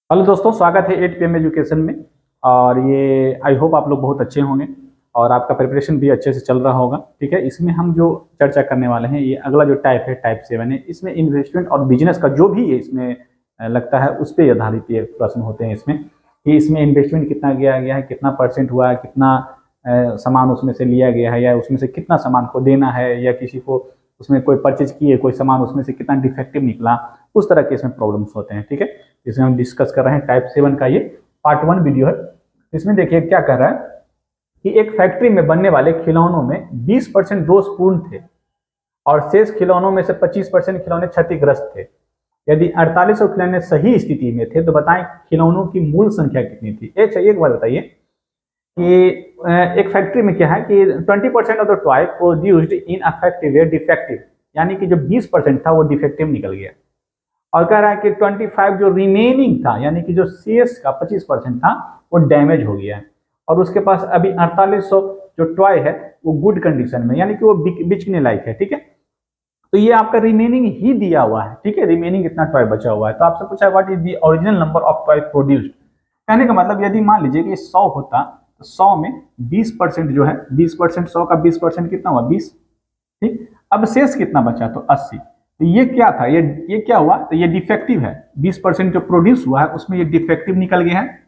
Hello दोस्तों, स्वागत है 8 PM एजुकेशन में। और ये आई होप आप लोग बहुत अच्छे होंगे और आपका प्रिपरेशन भी अच्छे से चल रहा होगा। ठीक है, इसमें हम जो चर्चा करने वाले हैं, ये अगला जो टाइप है, टाइप 7 है। इसमें इन्वेस्टमेंट और बिजनेस का जो भी इसमें लगता है उस पर आधारित ये प्रश्न होते हैं इसमें, कि इसमें इन्वेस्टमेंट कितना किया गया है, कितना परसेंट हुआ है, कितना सामान उसमें से लिया गया है, या उसमें से कितना सामान को देना है, या किसी को उसमें कोई परचेज किए कोई सामान उसमें से कितना डिफेक्टिव निकला, उस तरह के इसमें प्रॉब्लम्स होते हैं। ठीक है, इसमें हम डिस्कस कर रहे हैं टाइप 7 का, ये पार्ट 1 वीडियो है। इसमें देखिए क्या कर रहा है कि एक फैक्ट्री में बनने वाले खिलौनों में 20% दोषपूर्ण थे और शेष खिलौनों में से 25% खिलौने क्षतिग्रस्त थे। यदि 4800 खिलौने सही स्थिति में थे तो बताएं खिलौनों की मूल संख्या कितनी थी। एक बात बताइए कि एक फैक्ट्री में क्या है कि 20% of the toy produced in affective defective, यानी कि जो 20% था वो डिफेक्टिव निकल गया। और कह रहा है कि 25 जो रिमेनिंग था, यानी कि जो शेष का 25% था, वो डैमेज हो गया है। और उसके पास अभी 4800 जो टॉय है वो गुड कंडीशन में, यानी कि वो बिकने लायक है। ठीक है, तो ये आपका रिमेनिंग ही दिया हुआ है। ठीक है, रिमेनिंग इतना टॉय बचा हुआ है। तो आपसे पूछा what is the original number of toy produced. कहने का मतलब यदि मान लीजिए कि 100 होता तो 100 में 20% जो है, 20% 100 का 20% कितना हुआ, 20। ठीक, अब शेष कितना बचा, तो 80। तो ये क्या था, ये क्या हुआ, तो ये डिफेक्टिव है। 20% जो प्रोड्यूस हुआ है उसमें ये डिफेक्टिव निकल गया है।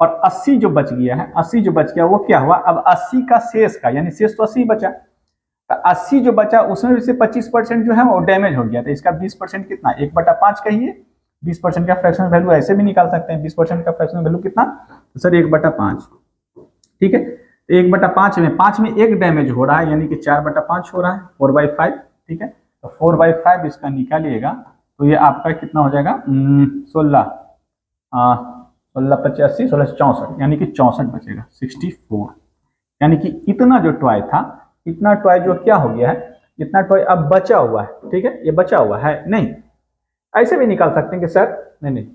और 80 जो बच गया है, 80 जो बच गया वो क्या हुआ, अब 80 का शेष का, यानी शेष तो 80 बचा, तो 80 जो बचा उसमें से 25% जो है वो डैमेज हो गया। तो इसका 20% कितना, 1/5 कहिए। 20% का फ्रैक्शनल वैल्यू ऐसे भी निकाल सकते हैं। 20% का फ्रैक्शनल वैल्यू कितना, तो सर 1/5। ठीक है, तो 1/5 में 5 में एक डैमेज हो रहा है, यानी कि 4/5 हो रहा है, 4/5। ठीक है, तो 4/5 इसका निकालिएगा तो ये आपका कितना हो जाएगा, 16, 16 × 85, 16 × 64, यानी कि 64 बचेगा, 64। यानी कि इतना जो टॉय था, इतना टॉय जो क्या हो गया है, इतना टॉय अब बचा हुआ है। ठीक है, ये बचा हुआ है नहीं, ऐसे भी निकाल सकते हैं कि सर नहीं नहीं,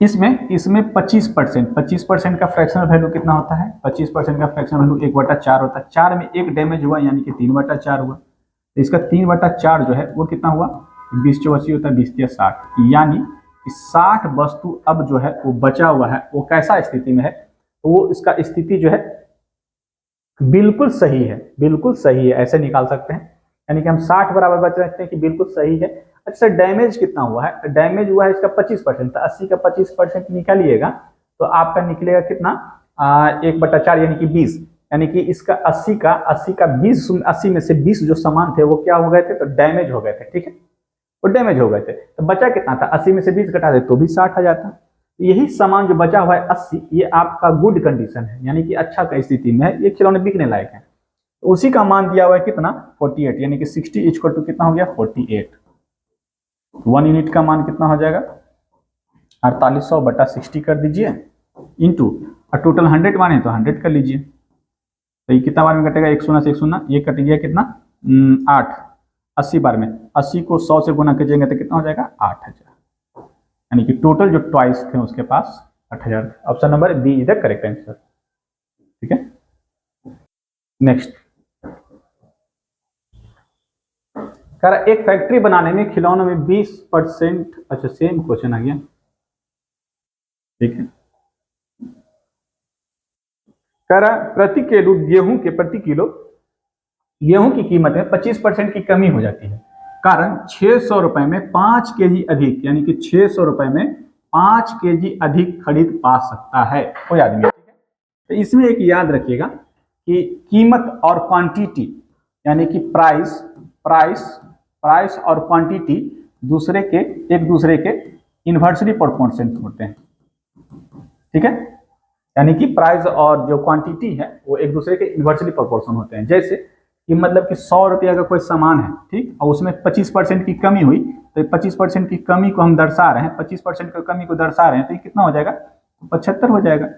इसमें 25% का फ्रैक्शनल वैल्यू कितना होता है, 25% का फ्रैक्शनल वैल्यू 1/4 होता है। 4 में एक डैमेज हुआ, यानी कि 3/4 हुआ। तो इसका 3/4 जो है वो कितना हुआ, 20 × 80 होता है, 20 × 60, यानी कि 60 वस्तु अब जो है वो बचा हुआ है। वो कैसा स्थिति में है, तो वो इसका स्थिति जो है बिल्कुल सही है, बिल्कुल सही है, ऐसे निकाल सकते हैं। यानी कि हम 60 बराबर बच सकते हैं कि बिल्कुल सही है। अच्छा, डैमेज कितना हुआ है, डैमेज हुआ है इसका 25%, तो 80 का 25% निकालिएगा तो आपका निकलेगा कितना, 1/4, यानी कि 20। यानी कि इसका 80 का 20, 80 में से 20 जो सामान थे वो क्या हो गए थे, तो डैमेज हो गए थे। ठीक है, वो डैमेज हो गए थे। तो बचा कितना था, 80 में से 20 घटा दे तो भी 60 आ जाता। यही सामान जो बचा हुआ है 80, ये आपका गुड कंडीशन है, यानी कि अच्छा का स्थिति में है, ये खिलौने बिकने लायक है। तो उसी का मान दिया हुआ है कितना, 48, यानी कि 60 इक्वल टू कितना हो गया, 48। 1 यूनिट का मान कितना हो जाएगा, 4800/60 कर दीजिए, इंटू, और टोटल 100 माने तो 100 कर लीजिए। तो ये कितना बार में कटेगा, एक शून्य से एक शून्य, ये कट गया कितना, 8। 80 बार में 80 को 100 से गुना कीजिएंगे तो कितना हो जाएगा, 8000। यानी कि टोटल जो टॉयस थे उसके पास 8000। Option number B is the correct answer. ठीक है, नेक्स्ट कह रहा एक फैक्ट्री बनाने में खिलौनों में 20%, अच्छा सेम क्वेश्चन आ गया। ठीक है, कह रहा प्रति किलो गेहूं की कीमत में 25% की कमी हो जाती है, कारण 600 रुपए में 5 kg अधिक, यानी कि 600 रुपए में 5 kg अधिक खरीद पा सकता है कोई आदमी। ठीक है, तो इसमें एक याद रखिएगा कि कीमत और क्वांटिटी, यानी कि प्राइस प्राइस प्राइस और क्वांटिटी एक दूसरे के इन्वर्सली प्रोपोर्शनल होते हैं। ठीक है, यानी कि प्राइस और जो क्वांटिटी है वो एक दूसरे के इन्वर्सली प्रोपोर्शनल होते हैं। जैसे कि मतलब कि 100 रुपया का कोई सामान है, ठीक, और उसमें 25% की कमी हुई, तो 25% की कमी को हम दर्शा रहे हैं, 25% की कमी को दर्शा रहे हैं, तो ये कितना हो जाएगा, 75 हो जाएगा।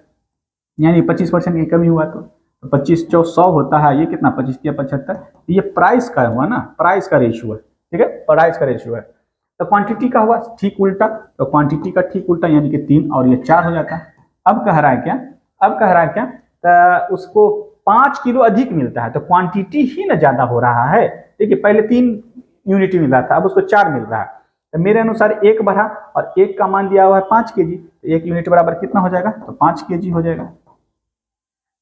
यानी 25% की कमी हुआ तो 25 जो 100 होता है, ये कितना, 25 या 75, ये प्राइस का हुआ ना, प्राइस का रेशियो है। ठीक है, प्राइस का रेशियो है। तो क्वांटिटी का हुआ ठीक उल्टा, तो क्वांटिटी का ठीक उल्टा, यानी कि 3 और ये 4 हो जाता है। अब कह रहा है क्या, तो उसको 5 किलो अधिक मिलता है, तो क्वांटिटी ही ना ज्यादा हो रहा है। देखिए पहले 3 यूनिट मिल रहा था, अब उसको 4 मिल रहा है। तो मेरे अनुसार 1 बढ़ा और 1 का मान दिया हुआ है 5 kg, तो 1 यूनिट बराबर कितना हो जाएगा, तो 5 kg हो जाएगा।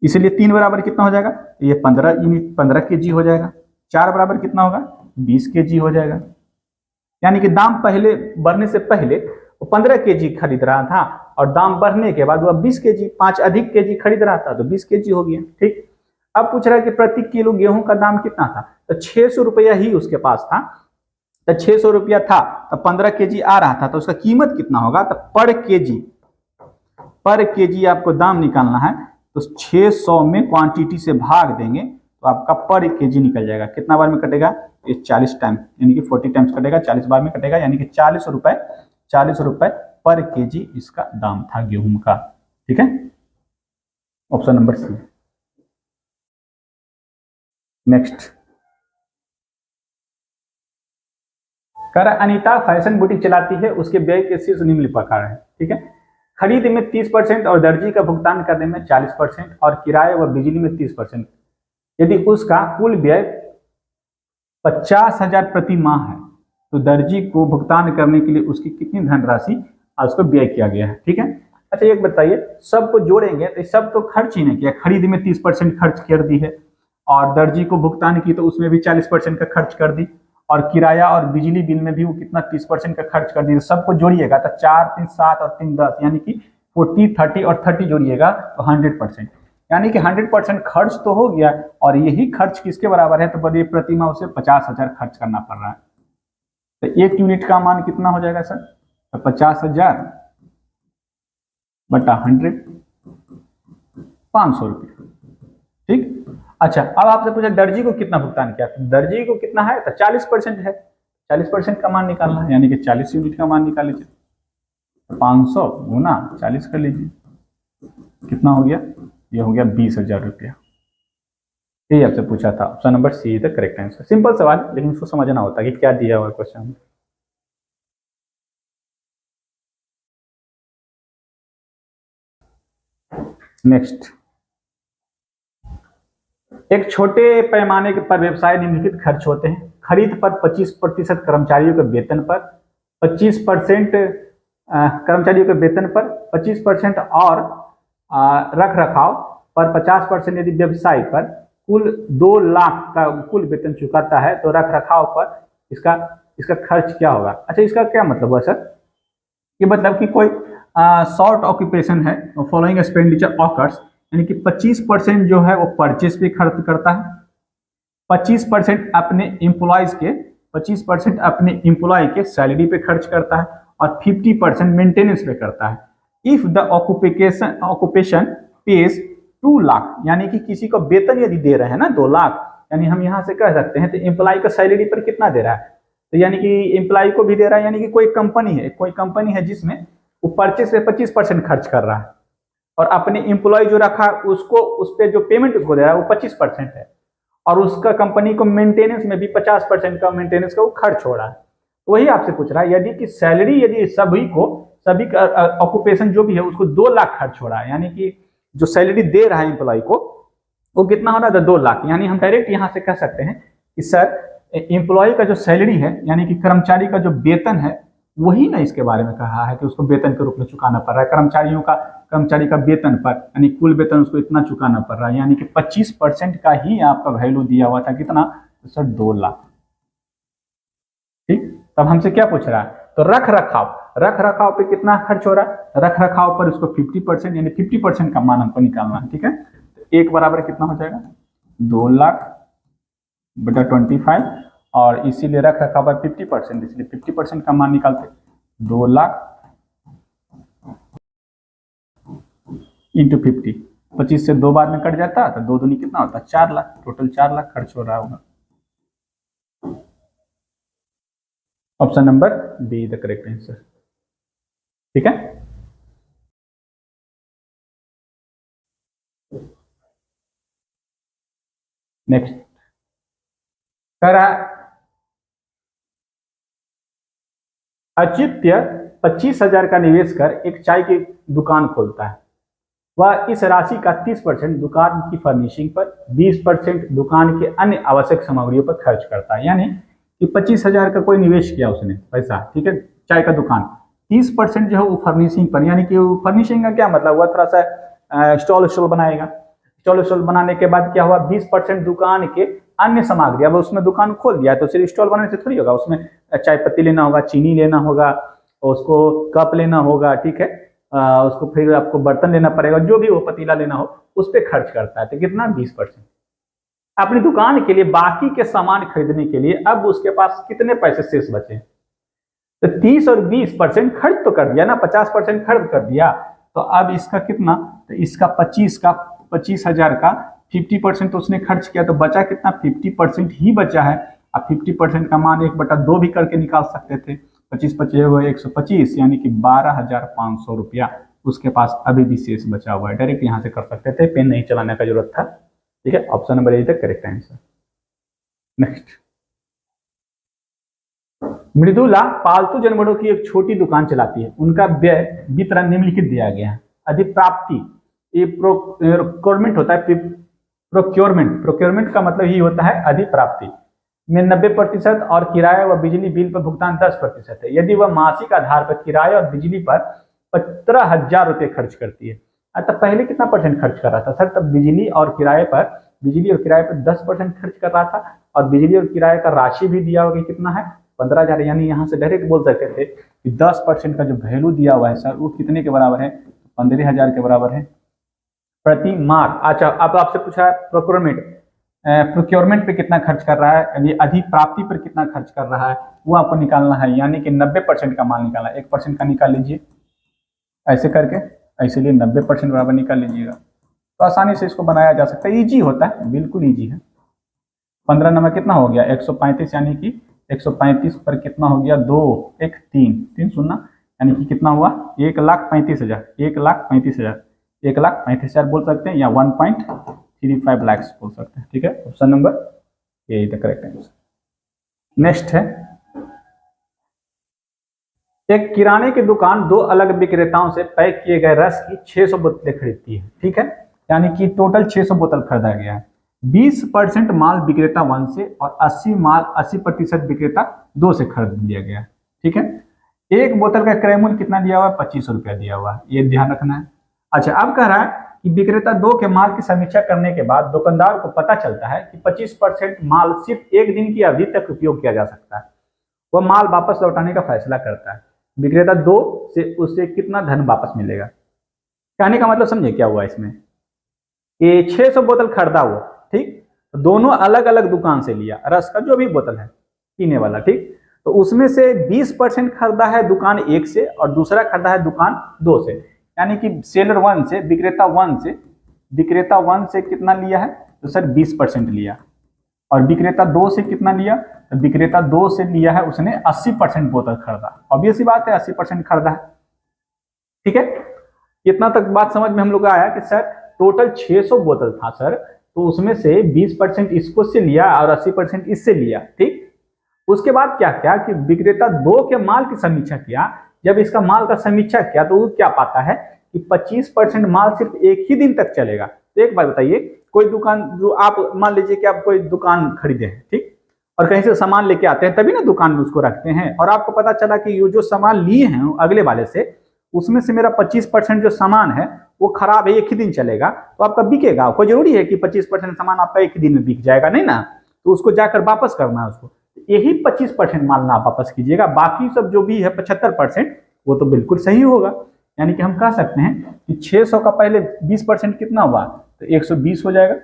इसलिए 3 बराबर कितना हो जाएगा, ये 15 kg हो जाएगा। 4 बराबर कितना होगा, 20 kg हो जाएगा। यानी कि दाम पहले बढ़ने से पहले वो 15 kg खरीद रहा था और दाम बढ़ने के बाद वह 20 kg 5 अधिक kg खरीद रहा था, तो 20 kg हो गया। ठीक, अब पूछ रहा है कि प्रति किलो गेहूं का दाम कितना था, तो 600 रुपया ही उसके पास था। तो 600 रुपया था तो 15 kg आ रहा था, तो उसका कीमत कितना होगा, तो पर केजी आपको दाम निकालना है, तो 600 में क्वांटिटी से भाग देंगे तो आपका पर केजी निकल जाएगा। कितना बार में कटेगा, ये 40 टाइम यानी कि 40 टाइम्स कटेगा, 40 बार में कटेगा, यानी कि 40 रुपए पर केजी इसका दाम था गेहूं का। ठीक है, ऑप्शन नंबर सी। नेक्स्ट, कर अनीता फैशन बुटीक चलाती है, उसके व्यय के शीर्ष निम्न प्रकार है। ठीक है, खरीद में 30% और दर्जी का भुगतान करने में 40% और किराए व बिजली में 30%। यदि उसका कुल व्यय 50,000 प्रति माह है तो दर्जी को भुगतान करने के लिए उसकी कितनी धनराशि उसको व्यय किया गया है। ठीक है, अच्छा एक बताइए, सबको जोड़ेंगे तो सब तो खर्च ही नहीं किया, खरीद में 30% खर्च कर दी है और दर्जी को भुगतान की तो उसमें भी 40% का खर्च कर दी और किराया और बिजली बिल में भी वो कितना 30% का खर्च कर दी। सबको जोड़िएगा तो 4 3 7 और 3 10 यानी कि 40 30 और 30 जोड़िएगा तो 100%, यानी कि 100% खर्च तो हो गया। और यही खर्च किसके बराबर है, तो बड़ी प्रतिमा उसे 50,000 खर्च करना पड़ रहा है। तो 1 यूनिट का मान कितना हो जाएगा सर, तो 50,000 बटा 100, 500 रुपये। ठीक, अच्छा अब आपसे पूछा दर्जी को कितना भुगतान किया, तो दर्जी को कितना है, तो 40% है, 40% का मान निकालना है, यानी कि 40 यूनिट का मान निकाल लीजिए। 500 गुना 40 कर लीजिए, कितना हो गया, ये हो गया 20,000 रुपया। यही आपसे पूछा था, option number C is the correct answer. Simple सवाल, लेकिन उसको समझना होता है कि क्या दिया हुआ है क्वेश्चन में। नेक्स्ट, एक छोटे पैमाने पर व्यवसाय निम्नलिखित खर्च होते हैं। खरीद पर 25% कर्मचारियों के वेतन पर, 25% कर्मचारियों के वेतन पर, 25% और रख रखाव पर, 50% यदि व्यवसाय पर कुल 2 लाख का कुल वेतन चुकाता है तो रख रखाव पर इसका खर्च क्या होगा। अच्छा इसका क्या मतलब हुआ सर, कि मतलब कि कोई शॉर्ट ऑक्यूपेशन है, फॉलोइंग एक्सपेंडिचर ऑकर्स, यानी कि 25% जो है वो परचेस पे खर्च करता है, 25% अपने एम्प्लॉयज के 25% अपने एम्प्लॉय के सैलरी पे खर्च करता है और 50% मेंटेनेंस पे करता है। If the occupation page 2 lakh, यानी कि किसी को वेतन यदि दे रहे हैं ना 2 लाख, यानी हम यहाँ से कह सकते हैं तो एम्प्लॉय का सैलरी पर कितना दे रहा है, तो यानी कि एम्प्लॉय को भी दे रहा है, यानी कि कोई कंपनी है जिसमें वो परचेस पे 25% खर्च कर रहा है और अपने एम्प्लॉय जो रखा उसको उस पर जो पेमेंट उसको दे रहा है वो 25% है और उसका कंपनी को मेंटेनेंस में भी 50% का मेंटेनेंस का वो खर्च हो रहा है। वही आपसे पूछ रहा है, यदि कि सैलरी यदि सभी का ऑक्यूपेशन जो भी है उसको 2 लाख खर्च हो रहा है, यानी कि जो सैलरी दे रहा है एम्प्लॉय को वो कितना हो रहा था, 2 लाख। यानी हम डायरेक्ट यहाँ से कह सकते हैं कि सर एम्प्लॉय का जो सैलरी है यानी कि कर्मचारी का जो वेतन है वही ना इसके बारे में कहा है कि उसको वेतन के रूप में चुकाना पड़ रहा है। कर्मचारी का वेतन पर यानी कुल वेतन उसको इतना चुकाना पड़ रहा है, यानी कि 25% का ही आपका वैल्यू दिया हुआ था, कितना, तो सर 2 लाख। ठीक, तब हमसे क्या पूछ रहा है, तो रख रखाव पे कितना खर्च हो रहा है, रख रखाव पर उसको 50% यानी 50% का मान हमको निकालना है। ठीक है, तो 1 बराबर कितना हो जाएगा, 2 लाख बटा 25 और इसीलिए रख रखाव पर 50%, इसलिए 50% का मान निकालते 2 लाख इंटू 50, 25 से 2 बार में कट जाता तो 2 दूनी कितना होता, 4 लाख, टोटल 4 लाख खर्च हो रहा होगा। Option number be the correct answer. ठीक है, नेक्स्ट, अचित्य 25,000 का निवेश कर एक चाय की दुकान खोलता है। वह इस राशि का 30% दुकान की फर्निशिंग पर, 20% दुकान के अन्य आवश्यक सामग्रियों पर खर्च करता है। यानी कि 25,000 का कोई निवेश किया उसने पैसा, ठीक है, चाय का दुकान, 30% जो है वो फर्निशिंग पर, यानी कि फर्निशिंग का क्या मतलब हुआ, थोड़ा सा स्टॉल बनाएगा, स्टॉल बनाने के बाद क्या हुआ, 20% दुकान के अन्य सामग्री, अब उसमें दुकान खोल दिया तो सिर्फ स्टॉल बनाने से थोड़ी होगा, उसमें चाय पत्ती लेना होगा, चीनी लेना होगा, उसको कप लेना होगा, ठीक है, उसको फिर आपको बर्तन लेना पड़ेगा, जो भी वो पतीला लेना हो उस पर खर्च करता है, तो कितना 20%। अपनी दुकान के लिए बाकी के सामान खरीदने के लिए अब उसके पास कितने पैसे शेष बचे, तो 30 और 20% खर्च तो कर दिया ना, 50% खर्च कर दिया, तो अब इसका कितना, तो इसका 25,000 का 50% तो उसने खर्च किया, तो बचा कितना, 50% ही बचा है। अब 50% का मान 1/2 भी करके निकाल सकते थे, 25 हुआ 125, यानी कि 12,500 रुपया उसके पास अभी भी शेष बचा हुआ है। डायरेक्ट यहाँ से कर सकते थे, पेन नहीं चलाने का जरूरत था, ठीक है। ऑप्शन नंबर ए तक करेक्ट आंसर। नेक्स्ट, मृदुला पालतू जानवरों की एक छोटी दुकान चलाती है, उनका व्यय वितरण निम्नलिखित दिया गया है। अधिप्राप्ति, ये प्रोक्योरमेंट होता है, प्रोक्योरमेंट का मतलब ही होता है अधिप्राप्ति में 90% और किराया व बिजली बिल पर भुगतान 10% है। यदि वह मासिक आधार पर किराया और बिजली पर 15,000 रुपये खर्च करती है। तब पहले कितना परसेंट खर्च कर रहा था सर, तब बिजली और किराए पर 10% खर्च कर रहा था, और बिजली और किराए का राशि भी दिया होगा कितना है, 15,000, यानी यहाँ से डायरेक्ट बोल सकते थे कि 10% का जो वैल्यू दिया हुआ है सर वो कितने के बराबर है, 15,000 के बराबर है प्रति माह। अच्छा, अब आपसे पूछा है प्रोक्योरमेंट पे कितना खर्च कर रहा है, यानी अधिप्राप्ति पर कितना खर्च कर रहा है, वो आपको निकालना है, यानी कि 90% का माल निकालना है, 1% का निकाल लीजिए ऐसे करके, इसीलिए 90% बराबर निकाल लीजिएगा, तो आसानी से इसको बनाया जा सकता है, ईजी होता है, बिल्कुल ईजी है। 15 नंबर कितना हो गया 135, यानी कि 135 पर कितना हो गया 2 1 3 0, यानी कि कितना हुआ 1,35,000, 1,35,000, 1,35,000 बोल सकते हैं, या 1.35 लाख बोल सकते हैं, ठीक है। Option number A the correct answer. Next है, एक किराने की दुकान 2 अलग विक्रेताओं से पैक किए गए रस की 600 बोतलें खरीदती है, ठीक है, यानी कि टोटल 600 बोतल खरीदा गया है। 20% माल विक्रेता 1 से और 80% विक्रेता 2 से खरीद लिया गया, ठीक है। एक बोतल का क्रय मूल्य कितना दिया हुआ है, 2500 रुपया दिया हुआ है, ये ध्यान रखना है। अच्छा, अब कह रहा है कि विक्रेता 2 के माल की समीक्षा करने के बाद दुकानदार को पता चलता है कि 25% माल सिर्फ 1 दिन की अवधि तक उपयोग किया जा सकता है, वह माल वापस लौटाने का फैसला करता है। विक्रेता 2 से उससे कितना धन वापस मिलेगा, कहने का मतलब समझे क्या हुआ इसमें, ये 600 बोतल खरीदा हुआ, ठीक, दोनों अलग अलग दुकान से लिया रस का जो भी बोतल है पीने वाला, ठीक, तो उसमें से 20% खरीदा है दुकान 1 से और दूसरा खरीदा है दुकान 2 से, यानी कि सेलर 1 से विक्रेता 1 से कितना लिया है, तो सर 20% लिया, और विक्रेता 2 से कितना लिया, तो विक्रेता 2 से लिया है उसने 80% बोतल खरीदा, ऑब्वियस सी बात है 80% खरीदा है, ठीक है। इतना तक बात समझ में हम लोग आया कि सर टोटल 600 बोतल था सर, तो उसमें से 20% इसको से लिया और 80% इससे लिया, ठीक। उसके बाद क्या किया कि विक्रेता 2 के माल की समीक्षा किया, जब इसका माल का समीक्षा किया तो वो क्या पाता है कि 25% माल सिर्फ 1 ही दिन तक चलेगा। तो एक बात बताइए, कोई दुकान जो आप मान लीजिए कि आप कोई दुकान खरीदे हैं, ठीक, और कहीं से सामान लेके आते हैं तभी ना दुकान में उसको रखते हैं, और आपको पता चला कि ये जो सामान लिए हैं अगले वाले से, उसमें से मेरा 25% जो सामान है वो खराब है, 1 ही दिन चलेगा, तो आपका बिकेगा, कोई जरूरी है कि 25% सामान आपका 1 ही दिन में बिक जाएगा, नहीं ना, तो उसको जाकर वापस करना है उसको, यही 25% माल ना वापस कीजिएगा, बाकी सब जो भी है 75% वो तो बिल्कुल सही होगा। यानी कि हम कह सकते हैं कि 600 का पहले 20% कितना हुआ, तो 120 हो जाएगा,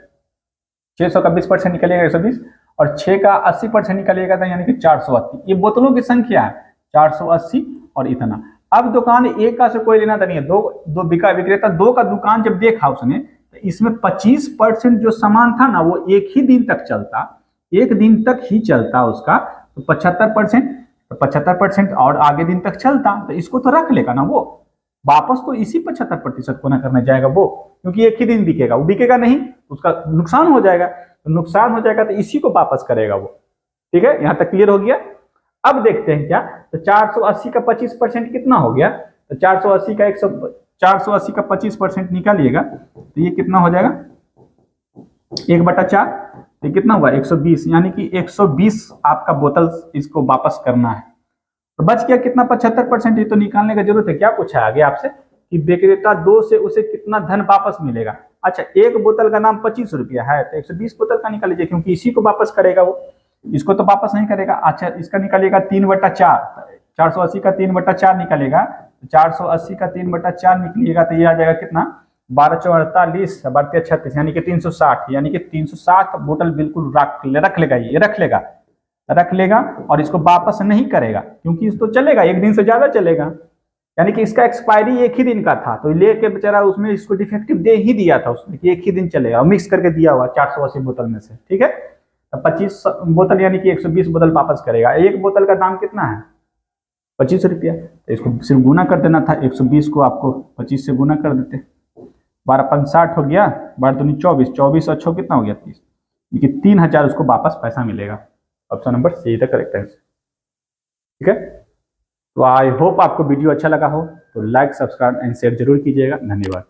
600 का 20% निकलेगा 120, और 6 का 80% निकलेगा, यानी कि 480। ये बोतलों की संख्या है 480 और इतना। अब दुकान 1 का से कोई लेना नहीं है, दो विक्रेता 2 का दुकान जब देखा उसने, तो इसमें 25% जो सामान था ना वो 1 ही दिन तक चलता, 1 दिन तक ही चलता उसका, तो 75% और आगे दिन तक चलता, तो इसको तो रख लेगा ना वो, वापस तो इसी 75% को ना करने जाएगा वो, क्योंकि 1 ही दिन बिकेगा, वो बिकेगा नहीं उसका नुकसान हो जाएगा, तो नुकसान हो जाएगा तो इसी को वापस करेगा वो, ठीक है। यहां तक क्लियर हो गया। अब देखते हैं क्या, तो 480 का 25% कितना हो गया, तो 480 का 25% निकालिएगा, तो ये कितना हो जाएगा 1/4, तो कितना हुआ 120, यानी कि 120 आपका बोतल इसको वापस करना है। तो बच गया कितना 75%। ये तो निकालने का जरूरत है, क्या पूछा आगे आपसे कि विक्रेता 2 से उसे कितना धन वापस मिलेगा। अच्छा, एक बोतल का दाम 25 रुपया है तो 120 बोतल का निकाल लीजिए, क्योंकि इसी को वापस करेगा वो, इसको तो वापस नहीं करेगा। अच्छा, इसका निकालिएगा 3/4, 480 का 3/4 निकलेगा, 480 का 3/4 निकलिएगा तो ये आ जाएगा कितना 12 चौ 48, 12 36, यानी कि 360, यानी कि 360 बोतल बिल्कुल रख लेगा, ये रख लेगा और इसको वापस नहीं करेगा, क्योंकि इस तो चलेगा, एक दिन से ज्यादा चलेगा, यानी कि इसका एक्सपायरी एक ही दिन का था, तो लेके बेचारा उसमें इसको डिफेक्टिव दे ही दिया था उसने कि एक ही दिन चलेगा, और मिक्स करके दिया हुआ 480 बोतल में से, ठीक है। तो 25 बोतल यानी कि 120 बोतल वापस करेगा। एक बोतल का दाम कितना है 25 रुपया, तो इसको सिर्फ गुना कर देना था, 120 को आपको 25 से गुना कर देते, 12×5 हो गया, 12×2 24, 24 और 6 कितना हो गया 30, देखिए 3000 उसको वापस पैसा मिलेगा। Option number see the correct answer, ठीक है। तो आई होप आपको वीडियो अच्छा लगा हो, तो लाइक सब्सक्राइब एंड शेयर जरूर कीजिएगा। धन्यवाद।